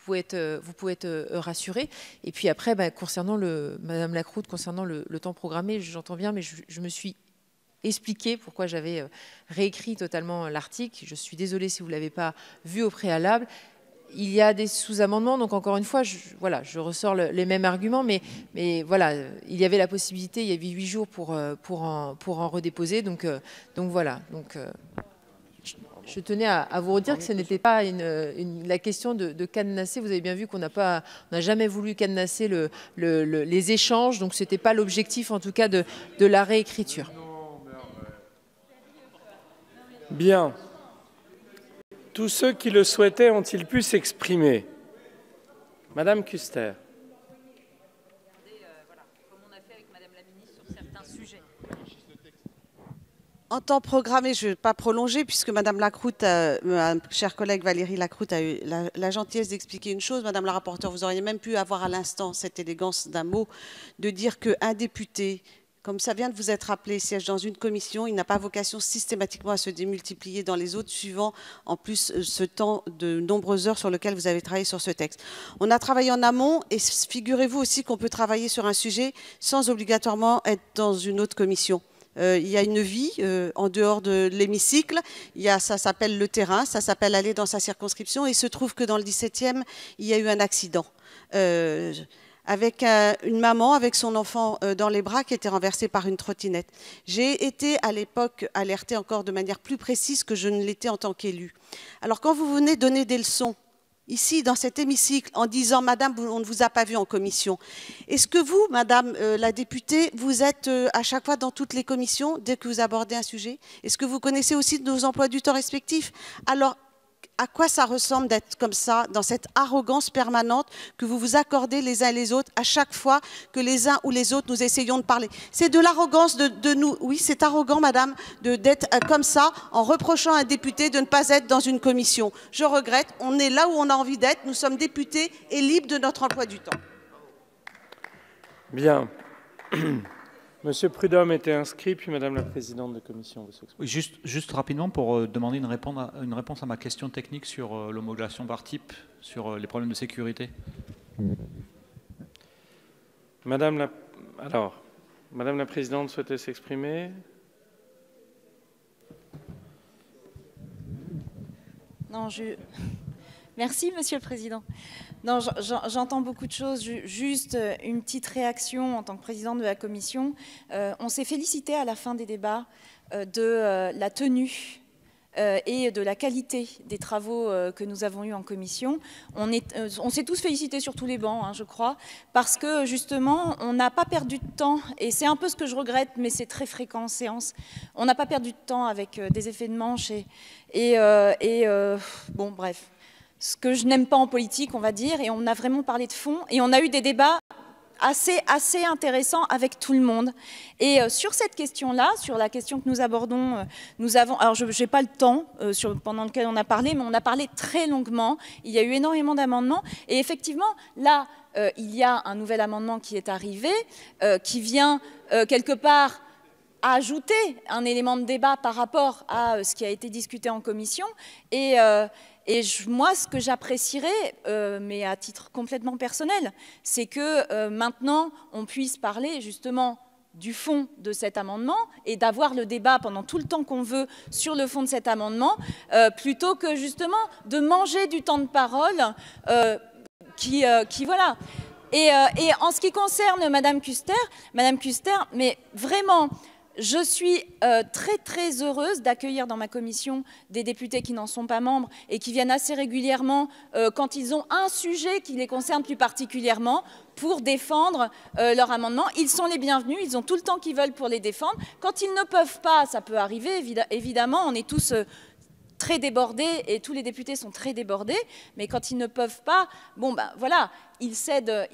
vous pouvez être rassuré. Et puis après, concernant Madame Lacroute, concernant le temps programmé, j'entends bien, mais je me suis expliqué pourquoi j'avais réécrit totalement l'article. Je suis désolée si vous ne l'avez pas vu au préalable. Il y a des sous-amendements, donc encore une fois, je ressors les mêmes arguments, mais voilà, il y avait la possibilité, il y avait 8 jours pour en redéposer, donc voilà. Donc, je tenais à vous redire que ce n'était pas la question de cadenasser. Vous avez bien vu qu'on n'a jamais voulu cadenasser les échanges, donc ce n'était pas l'objectif, en tout cas, de la réécriture. Bien. Tous ceux qui le souhaitaient ont-ils pu s'exprimer? Madame Kuster. En temps programmé, je ne vais pas prolonger puisque Madame Lacroute, ma chère collègue Valérie Lacroute a eu la gentillesse d'expliquer une chose. Madame la rapporteure, vous auriez même pu avoir à l'instant cette élégance d'un mot, de dire qu'un député, comme ça vient de vous être rappelé, siège dans une commission, il n'a pas vocation systématiquement à se démultiplier dans les autres, suivant en plus ce temps de nombreuses heures sur lequel vous avez travaillé sur ce texte. On a travaillé en amont et figurez-vous aussi qu'on peut travailler sur un sujet sans obligatoirement être dans une autre commission. Il y a une vie en dehors de l'hémicycle, ça s'appelle le terrain, ça s'appelle aller dans sa circonscription, et il se trouve que dans le 17e, il y a eu un accident. Avec une maman avec son enfant dans les bras qui était renversé par une trottinette. J'ai été à l'époque alertée encore de manière plus précise que je ne l'étais en tant qu'élue. Alors quand vous venez donner des leçons, ici dans cet hémicycle, en disant « Madame, on ne vous a pas vu en commission », est-ce que vous, Madame la députée, vous êtes à chaque fois dans toutes les commissions dès que vous abordez un sujet? Est-ce que vous connaissez aussi nos emplois du temps respectifs? Alors, à quoi ça ressemble d'être comme ça, dans cette arrogance permanente que vous vous accordez les uns et les autres à chaque fois que les uns ou les autres nous essayons de parler? C'est de l'arrogance de nous. Oui, c'est arrogant, madame, d'être comme ça en reprochant à un député de ne pas être dans une commission. Je regrette, on est là où on a envie d'être, nous sommes députés et libres de notre emploi du temps. Bien. Monsieur Prudhomme était inscrit, puis Madame la Présidente de commission veut s'exprimer. Oui, juste rapidement pour demander une réponse à ma question technique sur l'homologation par type, sur les problèmes de sécurité. Madame la Présidente souhaitait s'exprimer. Non, Merci, Monsieur le Président. Non, j'entends beaucoup de choses. Juste une petite réaction en tant que présidente de la commission. On s'est félicité à la fin des débats de la tenue et de la qualité des travaux que nous avons eus en commission. On s'est tous félicités sur tous les bancs, hein, je crois, parce que justement, on n'a pas perdu de temps, et c'est un peu ce que je regrette, mais c'est très fréquent en séance. On n'a pas perdu de temps avec des effets de manche bon, bref. Ce que je n'aime pas en politique, on va dire, et on a vraiment parlé de fond, et on a eu des débats assez intéressants avec tout le monde. Et sur cette question-là, sur la question que nous abordons, alors je n'ai pas le temps pendant lequel on a parlé, mais on a parlé très longuement, il y a eu énormément d'amendements, et effectivement, là, il y a un nouvel amendement qui est arrivé, qui vient quelque part ajouter un élément de débat par rapport à ce qui a été discuté en commission, et moi, ce que j'apprécierais, mais à titre complètement personnel, c'est que maintenant, on puisse parler justement du fond de cet amendement et d'avoir le débat pendant tout le temps qu'on veut sur le fond de cet amendement, plutôt que justement de manger du temps de parole voilà. Et en ce qui concerne Madame Kuster, mais vraiment... Je suis très heureuse d'accueillir dans ma commission des députés qui n'en sont pas membres et qui viennent assez régulièrement quand ils ont un sujet qui les concerne plus particulièrement pour défendre leur amendement. Ils sont les bienvenus, ils ont tout le temps qu'ils veulent pour les défendre. Quand ils ne peuvent pas, ça peut arriver, évidemment, on est tous très débordés et tous les députés sont très débordés, mais quand ils ne peuvent pas, bon ben voilà, ils cèdent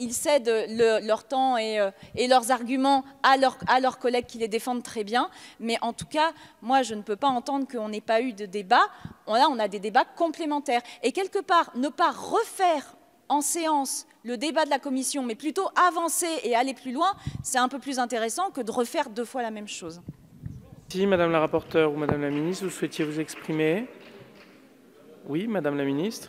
leur temps et leurs arguments à leurs collègues qui les défendent très bien, mais en tout cas, moi je ne peux pas entendre qu'on n'ait pas eu de débat. Là, on a des débats complémentaires. Et quelque part, ne pas refaire en séance le débat de la commission, mais plutôt avancer et aller plus loin, c'est un peu plus intéressant que de refaire 2 fois la même chose. Si Madame la rapporteure ou Madame la ministre, vous souhaitiez vous exprimer? Oui, Madame la ministre.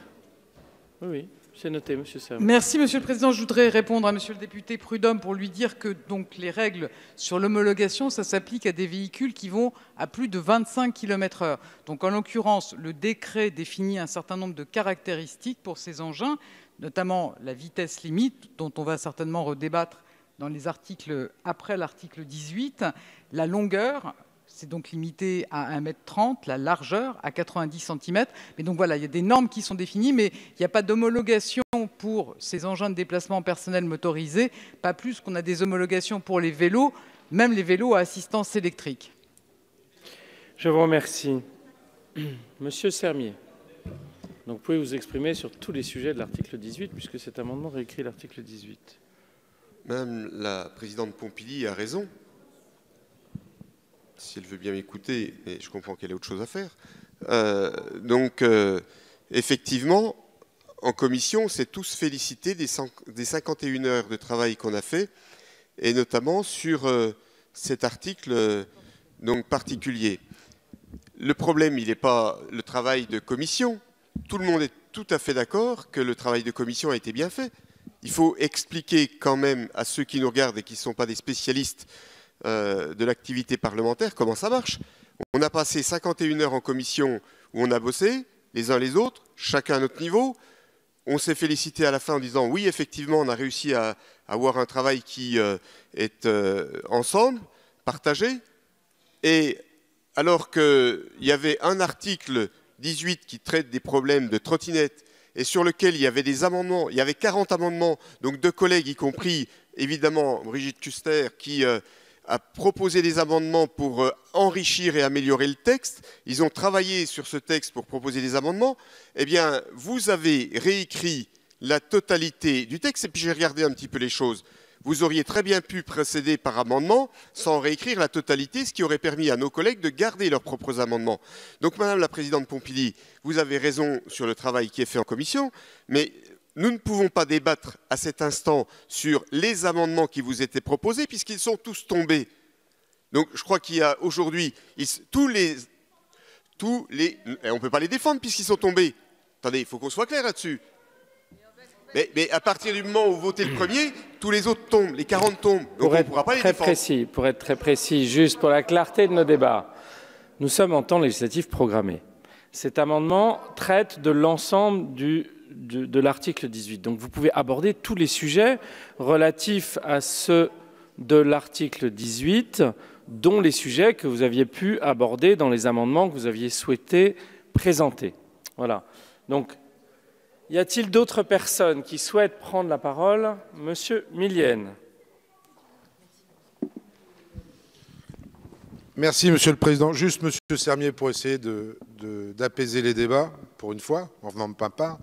Oui, oui, c'est noté, Monsieur Serme. Merci, Monsieur le Président. Je voudrais répondre à Monsieur le député Prudhomme pour lui dire que donc, les règles sur l'homologation, ça s'applique à des véhicules qui vont à plus de 25 km/h. Donc, en l'occurrence, le décret définit un certain nombre de caractéristiques pour ces engins, notamment la vitesse limite, dont on va certainement redébattre dans les articles après l'article 18, la longueur. C'est donc limité à 1,30 m, la largeur à 90 cm. Mais donc voilà, il y a des normes qui sont définies, mais il n'y a pas d'homologation pour ces engins de déplacement personnel motorisés, pas plus qu'on a des homologations pour les vélos, même les vélos à assistance électrique. Je vous remercie. Monsieur Sermier, donc vous pouvez vous exprimer sur tous les sujets de l'article 18, puisque cet amendement réécrit l'article 18. Madame la présidente Pompili a raison. Si elle veut bien m'écouter, mais je comprends qu'elle a autre chose à faire. Effectivement, en commission, on s'est tous félicités des 51 heures de travail qu'on a fait, et notamment sur cet article donc particulier. Le problème, il n'est pas le travail de commission. Tout le monde est tout à fait d'accord que le travail de commission a été bien fait. Il faut expliquer quand même à ceux qui nous regardent et qui ne sont pas des spécialistes de l'activité parlementaire, comment ça marche. On a passé 51 heures en commission où on a bossé, les uns les autres, chacun à notre niveau. On s'est félicité à la fin en disant oui, effectivement, on a réussi à avoir un travail qui est ensemble, partagé. Et alors qu'il y avait un article 18 qui traite des problèmes de trottinettes et sur lequel il y avait des amendements, il y avait 40 amendements, donc de collègues, y compris évidemment Brigitte Kuster, qui a proposé des amendements pour enrichir et améliorer le texte. Ils ont travaillé sur ce texte pour proposer des amendements. Eh bien, vous avez réécrit la totalité du texte. Et puis, j'ai regardé un petit peu les choses. Vous auriez très bien pu procéder par amendement sans réécrire la totalité, ce qui aurait permis à nos collègues de garder leurs propres amendements. Donc, Madame la Présidente Pompili, vous avez raison sur le travail qui est fait en commission, mais nous ne pouvons pas débattre à cet instant sur les amendements qui vous étaient proposés puisqu'ils sont tous tombés. Donc je crois qu'il y a aujourd'hui tous les... on ne peut pas les défendre puisqu'ils sont tombés. Attendez, il faut qu'on soit clair là-dessus. Mais à partir du moment où vous votez le premier, tous les autres tombent, les 40 tombent. Donc on ne pourra pas les défendre. Pour être très précis, juste pour la clarté de nos débats, nous sommes en temps législatif programmé. Cet amendement traite de l'ensemble de l'article 18. Donc vous pouvez aborder tous les sujets relatifs à ceux de l'article 18, dont les sujets que vous aviez pu aborder dans les amendements que vous aviez souhaité présenter. Voilà. Donc, y a-t-il d'autres personnes qui souhaitent prendre la parole? Monsieur Millienne. Merci, Monsieur le Président. Juste, Monsieur Sermier, pour essayer d'apaiser les débats, pour une fois, en venant de Pimpin,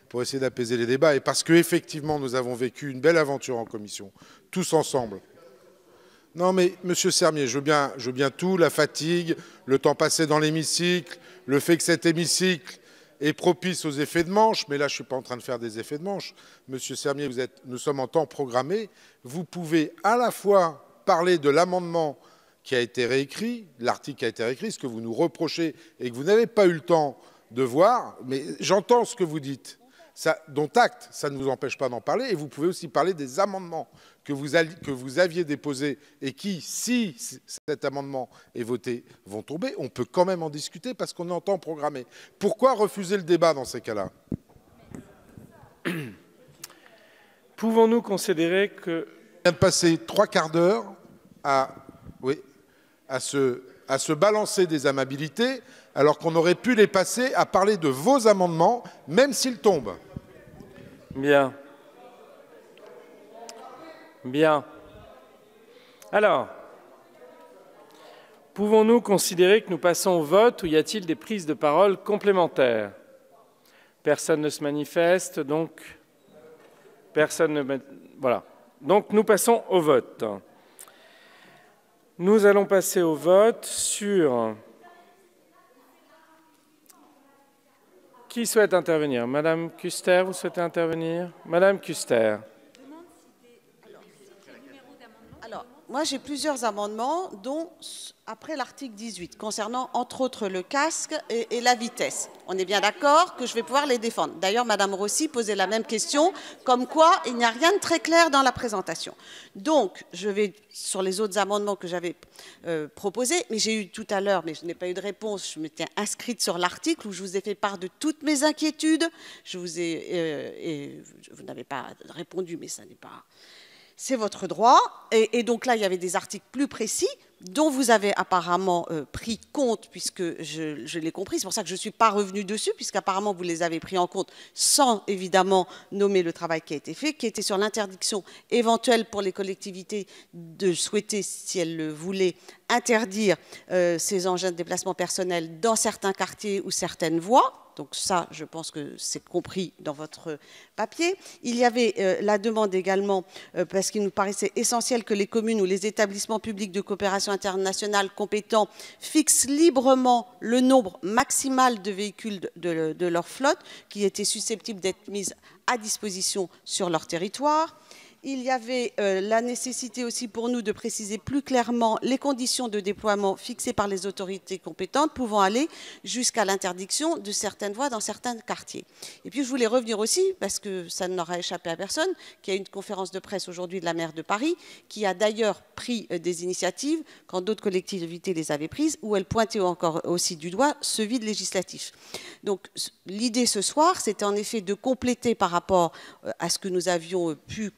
pour essayer d'apaiser les débats, et parce qu'effectivement, nous avons vécu une belle aventure en commission, tous ensemble. Non, mais, Monsieur Sermier, je veux bien tout, la fatigue, le temps passé dans l'hémicycle, le fait que cet hémicycle est propice aux effets de manche, mais là, je ne suis pas en train de faire des effets de manche. Monsieur Sermier, nous sommes en temps programmé. Vous pouvez à la fois parler de l'amendement qui a été réécrit, l'article qui a été réécrit, ce que vous nous reprochez et que vous n'avez pas eu le temps de voir, mais j'entends ce que vous dites. Dont acte, ça ne vous empêche pas d'en parler, et vous pouvez aussi parler des amendements que vous aviez déposés et qui, si cet amendement est voté, vont tomber. On peut quand même en discuter parce qu'on est en temps programmé. Pourquoi refuser le débat dans ces cas-là? Pouvons-nous considérer que... On vient de passer 3 quarts d'heure à se balancer des amabilités, alors qu'on aurait pu les passer à parler de vos amendements, même s'ils tombent. Bien. Bien. Alors, pouvons-nous considérer que nous passons au vote ou y a-t-il des prises de parole complémentaires? Personne ne se manifeste, donc personne ne... Voilà. Donc nous passons au vote. Nous allons passer au vote sur Qui souhaite intervenir? Madame Kuster, vous souhaitez intervenir? Madame Kuster. Alors, moi j'ai plusieurs amendements, dont après l'article 18, concernant entre autres le casque et la vitesse. On est bien d'accord que je vais pouvoir les défendre. D'ailleurs, Madame Rossi posait la même question, comme quoi il n'y a rien de très clair dans la présentation. Donc, je vais sur les autres amendements que j'avais proposés, mais j'ai eu tout à l'heure, mais je n'ai pas eu de réponse, je m'étais inscrite sur l'article où je vous ai fait part de toutes mes inquiétudes. Vous n'avez pas répondu, mais ça n'est pas... C'est votre droit. Et donc là, il y avait des articles plus précis dont vous avez apparemment pris compte, puisque je l'ai compris. C'est pour ça que je ne suis pas revenue dessus, puisqu'apparemment vous les avez pris en compte sans évidemment nommer le travail qui a été fait, qui était sur l'interdiction éventuelle pour les collectivités de souhaiter, si elles le voulaient, interdire ces engins de déplacement personnel dans certains quartiers ou certaines voies. Donc ça, je pense que c'est compris dans votre papier. Il y avait la demande également, parce qu'il nous paraissait essentiel que les communes ou les établissements publics de coopération internationale compétents fixent librement le nombre maximal de véhicules de leur flotte qui étaient susceptibles d'être mis à disposition sur leur territoire. Il y avait la nécessité aussi pour nous de préciser plus clairement les conditions de déploiement fixées par les autorités compétentes pouvant aller jusqu'à l'interdiction de certaines voies dans certains quartiers. Et puis je voulais revenir aussi, parce que ça n'aura échappé à personne, qu'il y a une conférence de presse aujourd'hui de la maire de Paris qui a d'ailleurs pris des initiatives quand d'autres collectivités les avaient prises, où elle pointait encore aussi du doigt ce vide législatif. Donc l'idée ce soir, c'était en effet de compléter par rapport à ce que nous avions pu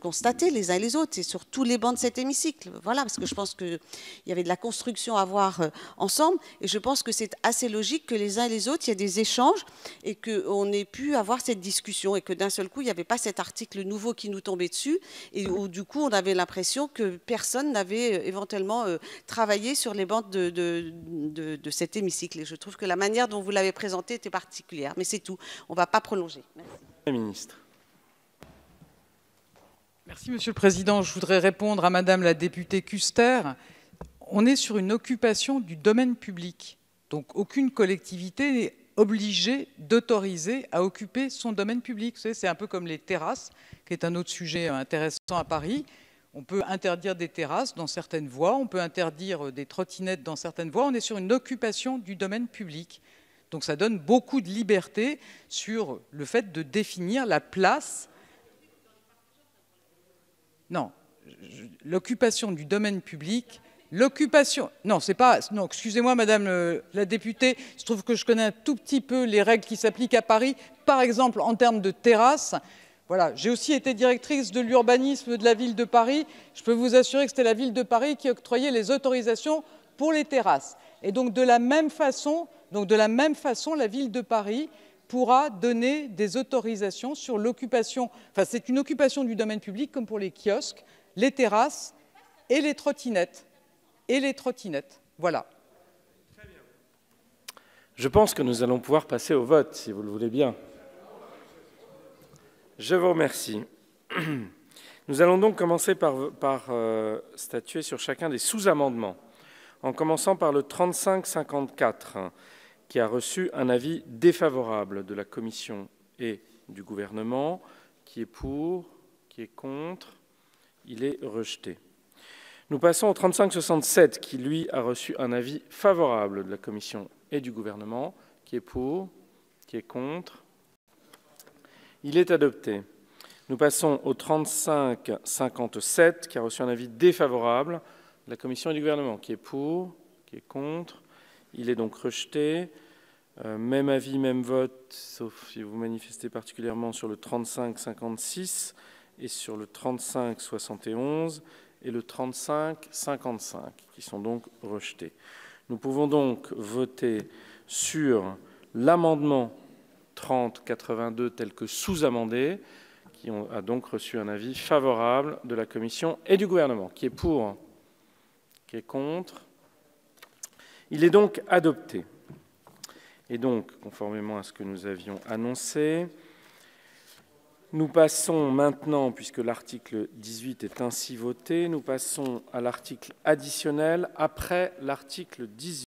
constater les uns et les autres, et sur tous les bancs de cet hémicycle. Voilà, parce que je pense qu'il y avait de la construction à voir ensemble, et je pense que c'est assez logique que les uns et les autres, il y ait des échanges, et qu'on ait pu avoir cette discussion, et que d'un seul coup, il n'y avait pas cet article nouveau qui nous tombait dessus, et où du coup, on avait l'impression que personne n'avait éventuellement travaillé sur les bancs de cet hémicycle. Et je trouve que la manière dont vous l'avez présenté était particulière. Mais c'est tout. On ne va pas prolonger. Merci. Madame la ministre. Merci, Monsieur le Président. Je voudrais répondre à Madame la députée Kuster. On est sur une occupation du domaine public. Donc, aucune collectivité n'est obligée d'autoriser à occuper son domaine public. Vous savez, c'est un peu comme les terrasses, qui est un autre sujet intéressant à Paris. On peut interdire des terrasses dans certaines voies, on peut interdire des trottinettes dans certaines voies. On est sur une occupation du domaine public. Donc, ça donne beaucoup de liberté sur le fait de définir la place. Non, l'occupation du domaine public, l'occupation... Non, c'est pas... Non, excusez-moi, Madame la députée, je trouve que je connais un tout petit peu les règles qui s'appliquent à Paris, par exemple en termes de terrasses. Voilà, j'ai aussi été directrice de l'urbanisme de la ville de Paris. Je peux vous assurer que c'était la ville de Paris qui octroyait les autorisations pour les terrasses. Et donc, de la même façon, la ville de Paris pourra donner des autorisations sur l'occupation. Enfin, c'est une occupation du domaine public comme pour les kiosques, les terrasses et les trottinettes. Voilà. Je pense que nous allons pouvoir passer au vote, si vous le voulez bien. Je vous remercie. Nous allons donc commencer par statuer sur chacun des sous-amendements, en commençant par le 3554, qui a reçu un avis défavorable de la Commission et du gouvernement. Qui est pour? Qui est contre? Il est rejeté. Nous passons au 3567, qui, lui, a reçu un avis favorable de la Commission et du gouvernement. Qui est pour? Qui est contre? Il est adopté. Nous passons au 3557, qui a reçu un avis défavorable de la Commission et du gouvernement. Qui est pour? Qui est contre? Il est donc rejeté. Même avis, même vote, sauf si vous manifestez particulièrement sur le 3556 et sur le 3571 et le 3555, qui sont donc rejetés. Nous pouvons donc voter sur l'amendement 3082 tel que sous-amendé, qui a donc reçu un avis favorable de la Commission et du gouvernement. Qui est pour? Qui est contre? Il est donc adopté. Et donc, conformément à ce que nous avions annoncé, nous passons maintenant, puisque l'article 18 est ainsi voté, nous passons à l'article additionnel après l'article 18.